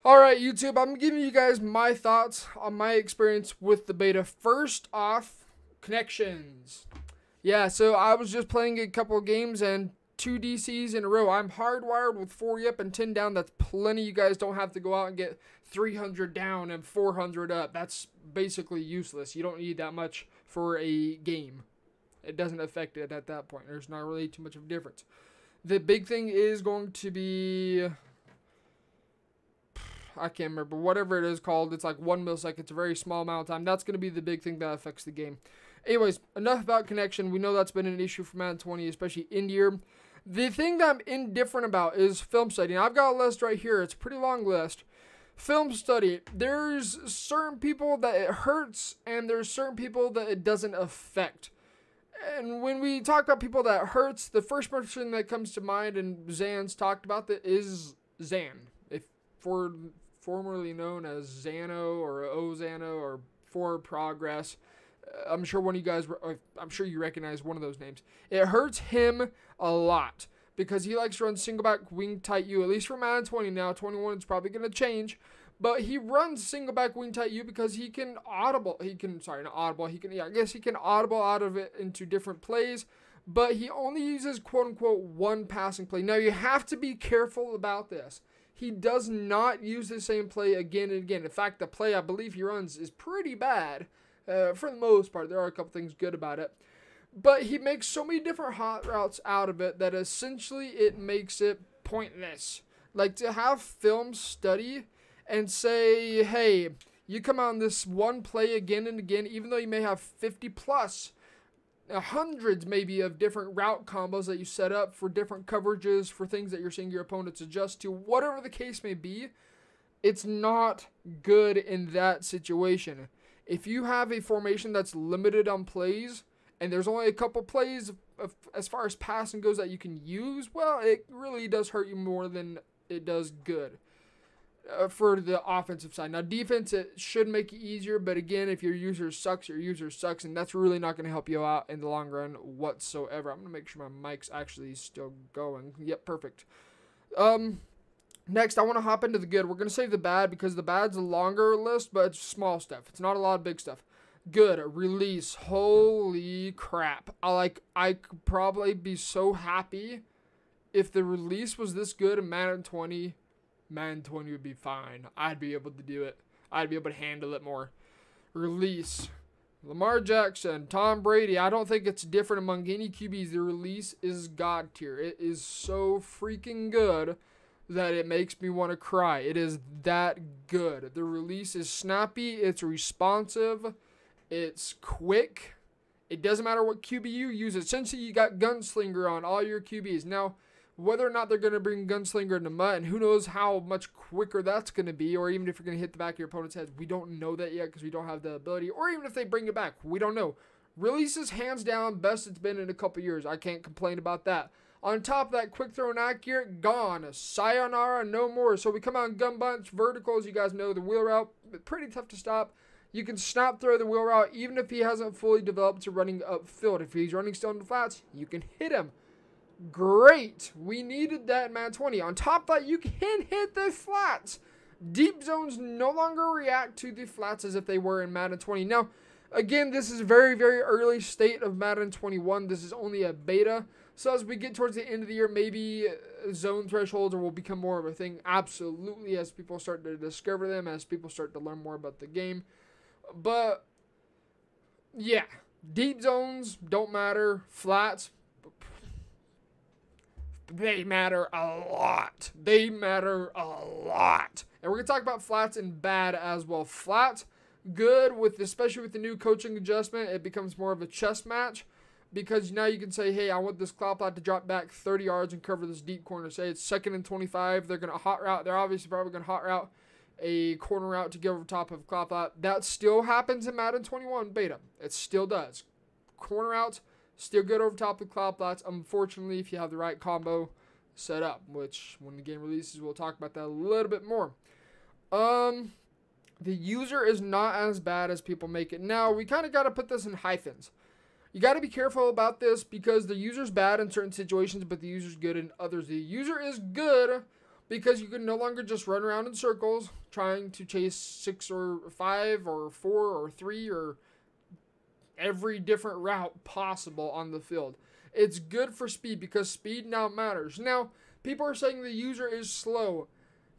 Alright, YouTube, I'm giving you guys my thoughts on my experience with the beta. First off, connections. Yeah, so I was just playing a couple of games and 2 DCs in a row. I'm hardwired with 4 up and 10 down. That's plenty. You guys don't have to go out and get 300 down and 400 up. That's basically useless. You don't need that much for a game. It doesn't affect it at that point. There's not really too much of a difference. The big thing is going to be, I can't remember, whatever it is called. It's like 1 millisecond. It's a very small amount of time. That's going to be the big thing that affects the game. Anyways, enough about connection. We know that's been an issue for Madden 20, especially in year. The thing that I'm indifferent about is film study. I've got a list right here. It's a pretty long list. Film study. There's certain people that it hurts, and there's certain people that it doesn't affect. And when we talk about people that hurts, the first person that comes to mind, and Zan's talked about that, is Zan. If formerly known as Zano or Ozano or For Progress. I'm sure one of you guys, I'm sure you recognize one of those names. It hurts him a lot because he likes to run single back wing tight U, at least for Madden 20 now. 21 it's probably going to change, but he runs single back wing tight U because he can audible, I guess he can audible out of it into different plays, but he only uses quote unquote one passing play. Now you have to be careful about this. He does not use the same play again and again. In fact, the play I believe he runs is pretty bad. For the most part, there are a couple things good about it. But he makes so many different hot routes out of it that essentially it makes it pointless. Like to have film study and say, hey, you come on this one play again and again, even though you may have 50 plus, hundreds maybe of different route combos that you set up for different coverages, for things that you're seeing your opponents adjust to, whatever the case may be, it's not good in that situation. If you have a formation that's limited on plays, and there's only a couple plays as far as passing goes that you can use, well, it really does hurt you more than it does good for the offensive side. Now, defense, it should make it easier, but again, if your user sucks, and that's really not going to help you out in the long run whatsoever. I'm going to make sure my mic's actually still going. Yep, perfect. Next, I want to hop into the good. We're going to save the bad because the bad's a longer list, but it's small stuff. It's not a lot of big stuff. Good. Release. Holy crap. I could probably be so happy if the release was this good in Madden 20. Madden 20 would be fine. I'd be able to do it. I'd be able to handle it more. Release. Lamar Jackson, Tom Brady. I don't think it's different among any QBs. The release is God tier. It is so freaking good that it makes me want to cry. It is that good. The release is snappy, it's responsive, it's quick. It doesn't matter what QB you use. Essentially, you got Gunslinger on all your QBs. Now, whether or not they're going to bring Gunslinger into MUT, and who knows how much quicker that's going to be, or even if you're going to hit the back of your opponent's head, we don't know that yet because we don't have the ability, or even if they bring it back, we don't know. Release is hands down best it's been in a couple years. I can't complain about that. On top of that, quick throw and accurate, gone. Sayonara, no more. So we come out in gun bunch, verticals. You guys know the wheel route, pretty tough to stop. You can snap throw the wheel route even if he hasn't fully developed to running upfield. If he's running still in the flats, you can hit him. Great. We needed that in Madden 20. On top of that, you can hit the flats. Deep zones no longer react to the flats as if they were in Madden 20. Now, again, this is very, very early state of Madden 21. This is only a beta. So as we get towards the end of the year, maybe zone thresholds will become more of a thing. Absolutely, as people start to discover them, as people start to learn more about the game. But, yeah, deep zones don't matter. Flats, they matter a lot. They matter a lot. And we're going to talk about flats and bad as well. Flats, good, especially with the new coaching adjustment. It becomes more of a chess match. Because now you can say, hey, I want this cloud flat to drop back 30 yards and cover this deep corner. Say it's 2nd and 25. They're going to hot route. They're obviously probably going to hot route a corner route to get over top of cloud flat. That still happens in Madden 21 beta. It still does. Corner routes still good over top of cloud flats. Unfortunately, if you have the right combo set up, which when the game releases, we'll talk about that a little bit more. The user is not as bad as people make it. Now, we kind of got to put this in hyphens. You got to be careful about this because the user's bad in certain situations, but the user's good in others. The user is good, because you can no longer just run around in circles trying to chase 6 or 5 or 4 or 3 or every different route possible on the field. It's good for speed because speed now matters. Now, people are saying the user is slow.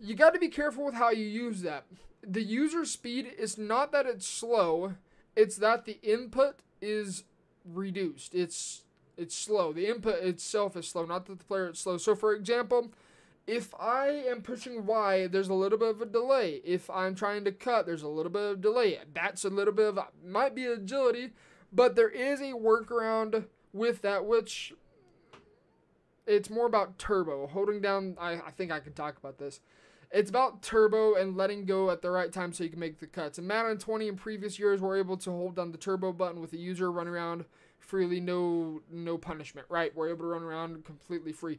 You got to be careful with how you use that. The user speed is not that it's slow, it's that the input is reduced. It's slow. The input itself is slow, not that the player is slow. So for example, if I am pushing Y, there's a little bit of a delay. If I'm trying to cut, there's a little bit of delay. That's a little bit of, might be agility, but there is a workaround with that, which it's more about turbo. Holding down, I think I can talk about this. It's about turbo and letting go at the right time so you can make the cuts. In Madden 20 in previous years, we're able to hold down the turbo button with the user, run around freely, no punishment, right? We're able to run around completely free.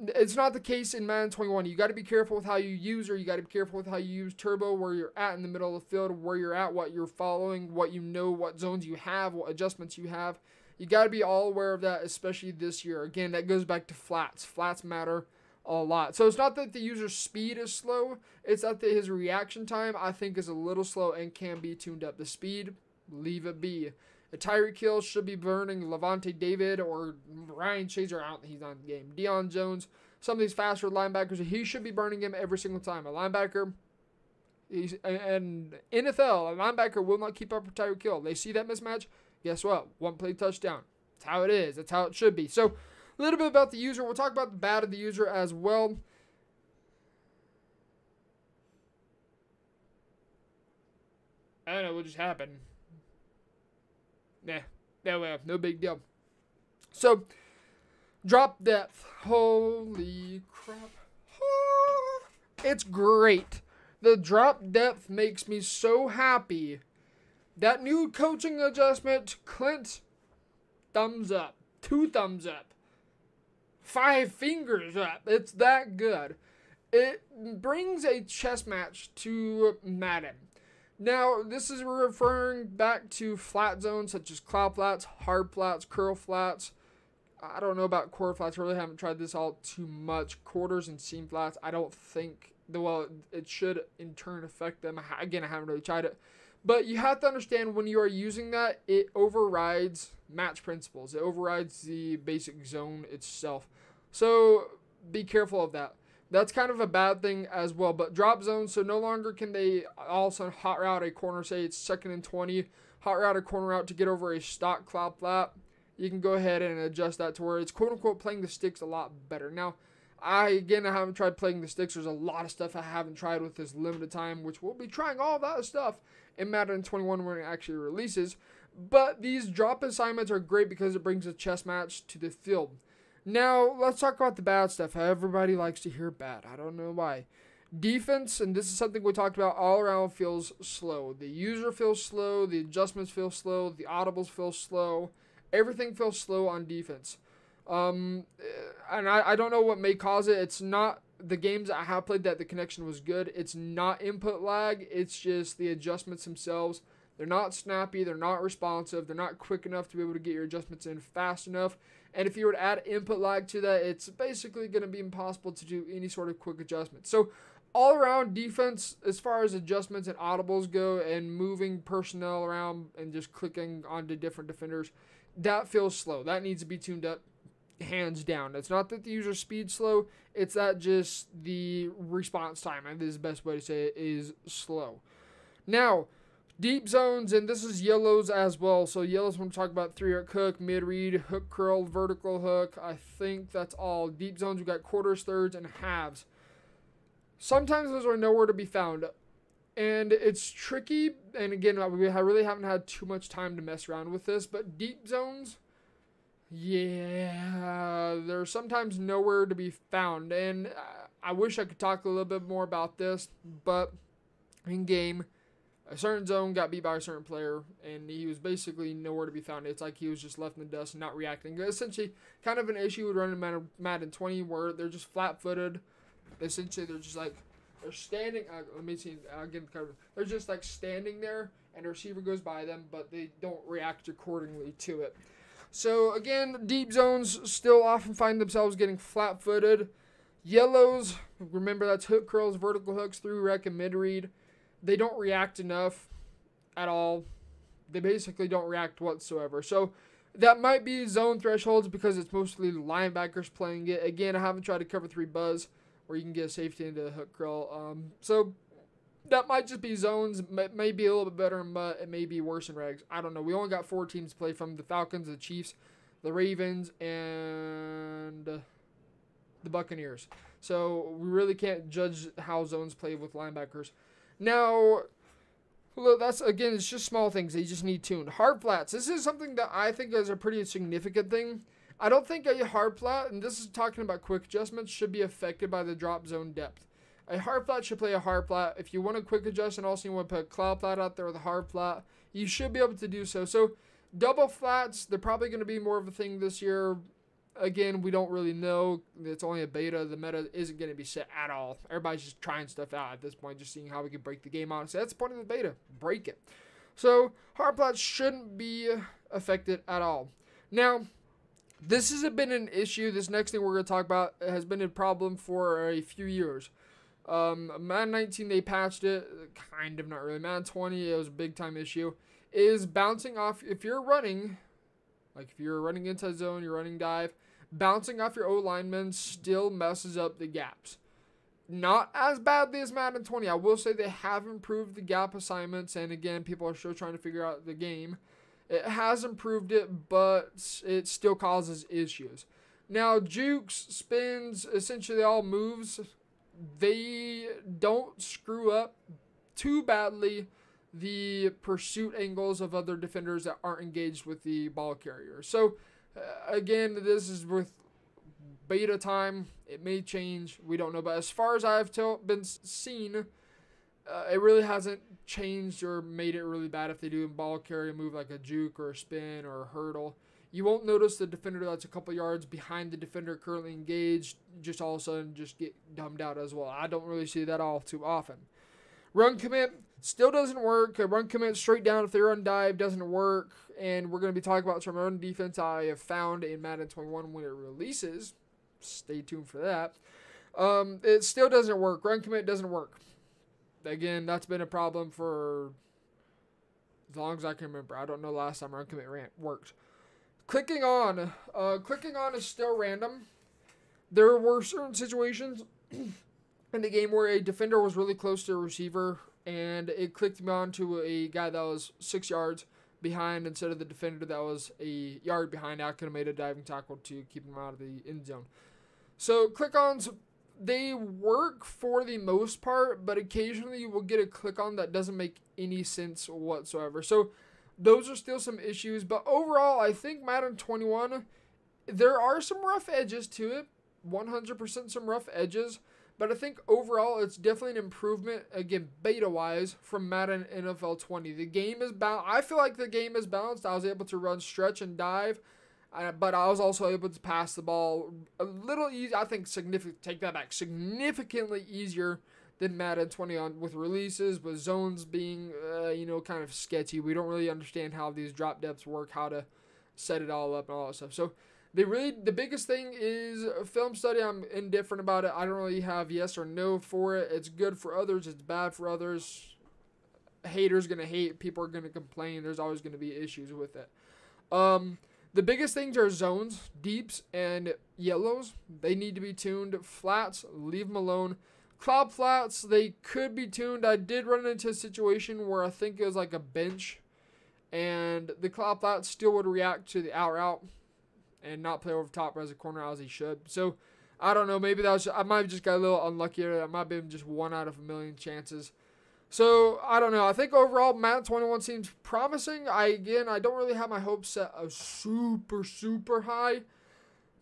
It's not the case in Madden 21. You got to be careful with how you use, or you got to be careful with how you use turbo, where you're at in the middle of the field, where you're at, what you're following, what you know, what zones you have, what adjustments you have. You got to be all aware of that, especially this year. Again, that goes back to flats. Flats matter a lot. So it's not that the user's speed is slow, it's that his reaction time, I think, is a little slow and can be tuned up. The speed, leave it be. A Tyreek Hill should be burning Levante David or Ryan Shazier. I don't think he's on the game. Deion Jones, some of these faster linebackers, he should be burning him every single time. A linebacker, and NFL, a linebacker will not keep up with Tyreek Hill. They see that mismatch, guess what? One play touchdown. That's how it is. That's how it should be. So a little bit about the user. We'll talk about the bad of the user as well. I don't know what just happened. No big deal. So, drop depth. Holy crap. It's great. The drop depth makes me so happy. That new coaching adjustment, Clint, thumbs up. 2 thumbs up. 5 fingers up. It's that good. It brings a chess match to Madden. Now, this is referring back to flat zones such as cloud flats, hard flats, curl flats. I don't know about quarter flats. I really haven't tried this all too much. Quarters and seam flats, I don't think, well, it should in turn affect them. Again, I haven't really tried it. But you have to understand when you are using that, it overrides match principles. It overrides the basic zone itself. So be careful of that. That's kind of a bad thing as well. But drop zones, so no longer can they all of a sudden hot route a corner, say it's 2nd and 20, hot route a corner route to get over a stock cloud flat. You can go ahead and adjust that to where it's quote-unquote playing the sticks a lot better. Now, I haven't tried playing the sticks. There's a lot of stuff I haven't tried with this limited time, which we'll be trying all that stuff in Madden 21 when it actually releases. But these drop assignments are great because it brings a chess match to the field. Now, let's talk about the bad stuff. Everybody likes to hear bad. I don't know why. Defense, and this is something we talked about all around, feels slow. The user feels slow. The adjustments feel slow. The audibles feel slow. Everything feels slow on defense. And I don't know what may cause it. It's not the games I have played that the connection was good. It's not input lag. It's just the adjustments themselves. They're not snappy. They're not responsive. They're not quick enough to be able to get your adjustments in fast enough. And if you were to add input lag to that, it's basically going to be impossible to do any sort of quick adjustment. So all around defense, as far as adjustments and audibles go and moving personnel around and just clicking onto different defenders, that feels slow. That needs to be tuned up hands down. It's not that the user speed's slow. It's that just the response time, and this is the best way to say it, is slow. Now, deep zones, and this is yellows as well. So yellows, when we talk about 3-arc hook, mid-read, hook curl, vertical hook. I think that's all. Deep zones, we've got quarters, thirds, and halves. Sometimes those are nowhere to be found. And it's tricky. And again, I really haven't had too much time to mess around with this. But deep zones, yeah, they're sometimes nowhere to be found. And I wish I could talk a little bit more about this. But in game, a certain zone got beat by a certain player, and he was basically nowhere to be found. It's like he was just left in the dust and not reacting. Essentially, kind of an issue with running Madden 20 where they're just flat-footed. Essentially, they're just like, they're standing. Let me see. I'll get the cover. They're just like standing there, and the receiver goes by them, but they don't react accordingly to it. So, again, deep zones still often find themselves getting flat-footed. Yellows, remember that's hook curls, vertical hooks, through rec, and mid read. They don't react enough at all. They basically don't react whatsoever. So that might be zone thresholds because it's mostly linebackers playing it. Again, I haven't tried to cover 3 buzz where you can get a safety into a hook curl. So that might just be zones. It may be a little bit better in MUT. It may be worse in regs. I don't know. We only got 4 teams to play from: the Falcons, the Chiefs, the Ravens, and the Buccaneers. So we really can't judge how zones play with linebackers. Now, look, that's, again, it's just small things. They just need tuned. Hard flats. This is something that I think is a pretty significant thing. I don't think a hard flat, and this is talking about quick adjustments, should be affected by the drop zone depth. A hard flat should play a hard flat. If you want a quick adjust and also you want to put a cloud flat out there with a hard flat, you should be able to do so. So double flats, they're probably going to be more of a thing this year. Again, we don't really know. It's only a beta. The meta isn't going to be set at all. Everybody's just trying stuff out at this point, just seeing how we can break the game, honestly. That's the point of the beta. Break it. So hard flats shouldn't be affected at all. Now, this has been an issue. This next thing we're going to talk about has been a problem for a few years. Madden 19, they patched it. Kind of, not really. Madden 20, it was a big time issue. Is bouncing off, if you're running, like if you're running inside zone, you're running dive, bouncing off your O-lineman still messes up the gaps. Not as badly as Madden 20. I will say they have improved the gap assignments, and again, people are still trying to figure out the game. It has improved it, but it still causes issues. Now, jukes, spins, essentially all moves, they don't screw up too badly the pursuit angles of other defenders that aren't engaged with the ball carrier. So, again, this is with beta time. It may change. We don't know. But as far as I've been seen, it really hasn't changed or made it really bad if they do a ball carrier move like a juke or a spin or a hurdle. You won't notice the defender that's a couple yards behind the defender currently engaged just all of a sudden just get dumbed out as well. I don't really see that all too often. Run commit still doesn't work. A run commit straight down if they run dive doesn't work. And we're going to be talking about some run defense I have found in Madden 21 when it releases. Stay tuned for that. It still doesn't work. Run commit doesn't work. Again, that's been a problem for as long as I can remember. I don't know last time run commit worked. Clicking on is still random. There were certain situations in the game where a defender was really close to a receiver and it clicked me on to a guy that was 6 yards behind instead of the defender that was a yard behind. I could have made a diving tackle to keep him out of the end zone. So click-ons, they work for the most part, but occasionally you will get a click-on that doesn't make any sense whatsoever. So those are still some issues, but overall, I think Madden 21, there are some rough edges to it, 100% some rough edges, but I think overall it's definitely an improvement, again, beta-wise, from Madden NFL 20. The game is balanced. I feel like the game is balanced. I was able to run, stretch, and dive, but I was also able to pass the ball a little easy. I think significantly easier than Madden 20 on with releases, with zones being, kind of sketchy. We don't really understand how these drop depths work, how to set it all up and all that stuff. So the biggest thing is film study. I'm indifferent about it. I don't really have yes or no for it. It's good for others. It's bad for others. Haters going to hate. People are going to complain. There's always going to be issues with it. The biggest things are zones, deeps, and yellows. They need to be tuned. Flats, leave them alone. Cloud flats, they could be tuned. I did run into a situation where I think it was like a bench, and the cloud flats still would react to the out route and not play over top as a corner as he should. So, I don't know. Maybe I might have just got a little unlucky. That might have been just 1 out of a million chances. So, I don't know. I think overall, Madden 21 seems promising. I don't really have my hopes set super, super high.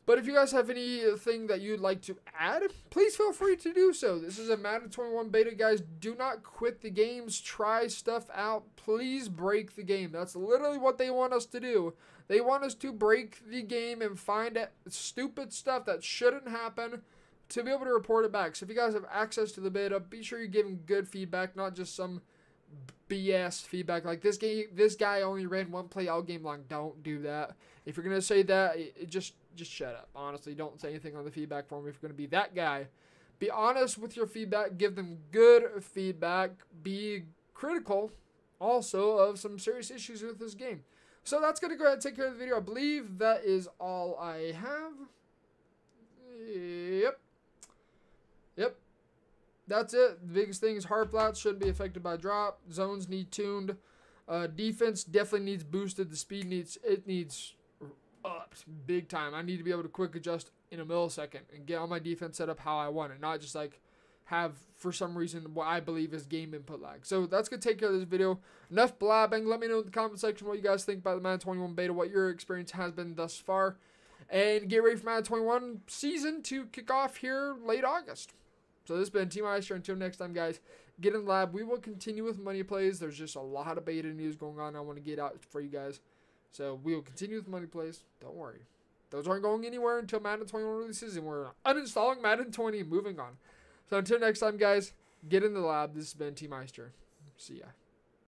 But if you guys have anything that you'd like to add, please feel free to do so. This is a Madden 21 beta, guys. Do not quit the games. Try stuff out. Please break the game. That's literally what they want us to do. They want us to break the game and find stupid stuff that shouldn't happen to be able to report it back. So if you guys have access to the beta, be sure you're giving good feedback, not just some BS feedback like this guy only ran one play all game long. Don't do that. If you're going to say that, just shut up. Honestly, don't say anything on the feedback form if you're going to be that guy. Be honest with your feedback. Give them good feedback. Be critical also of some serious issues with this game. So that's going to go ahead and take care of the video. I believe that is all I have. Yep. That's it. The biggest thing is hard flats shouldn't be affected by drop. Zones need tuned. Defense definitely needs boosted. The speed needs upped big time. I need to be able to quick adjust in a millisecond and get all my defense set up how I want it, not just like have for some reason what I believe is game input lag. So that's gonna take care of this video. Enough blabbing. Let me know in the comment section what you guys think about the Madden 21 beta, what your experience has been thus far, and get ready for Madden 21 season to kick off here late August. So this has been Team Meister. Until next time, guys, get in the lab. We will continue with money plays. There's just a lot of beta news going on I want to get out for you guys. So we will continue with money plays. Don't worry. Those aren't going anywhere until Madden 21 releases, and we're uninstalling Madden 20. Moving on. So until next time, guys, get in the lab. This has been Team Meister. See ya.